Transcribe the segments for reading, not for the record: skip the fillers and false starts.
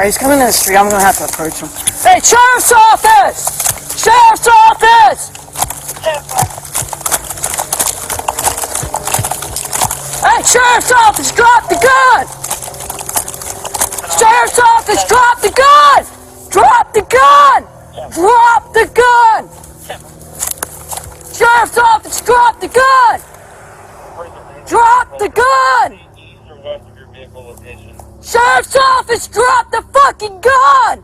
he's coming in the street. I'm gonna have to approach him. Hey, Sheriff's Office! Sheriff's Office! Hey, Sheriff's Office, drop the gun! Sheriff's Office, drop the gun! Drop the gun! Drop the gun! Sheriff's Office, drop the gun! Drop the gun! Sheriff's Office, drop the fucking gun!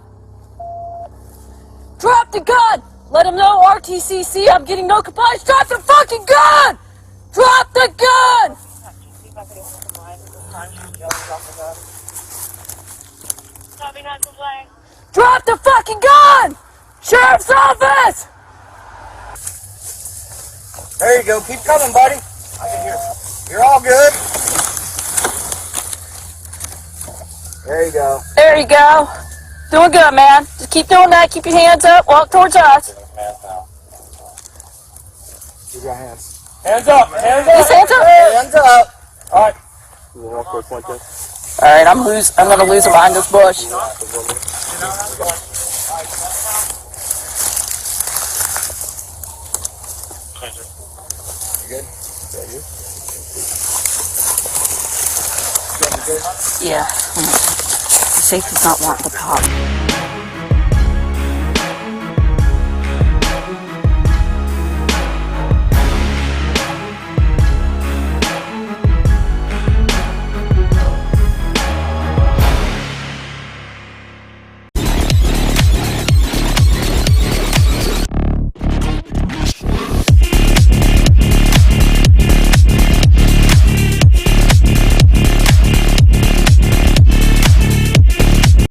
Drop the gun! Let him know RTCC, I'm getting no compliance. Drop the fucking gun! Drop the gun! Drop the fucking gun! Sheriff's Office! There you go. Keep coming, buddy. I can hear. You're all good. There you go. There you go. Doing good, man. Just keep doing that. Keep your hands up. Walk towards us. Keep your hands. Hands up. Hands up. Just hands up. Hands up. All right. All right, I'm gonna lose him behind this bush. You good? Is that you? Yeah. The safety's not wanting to pop.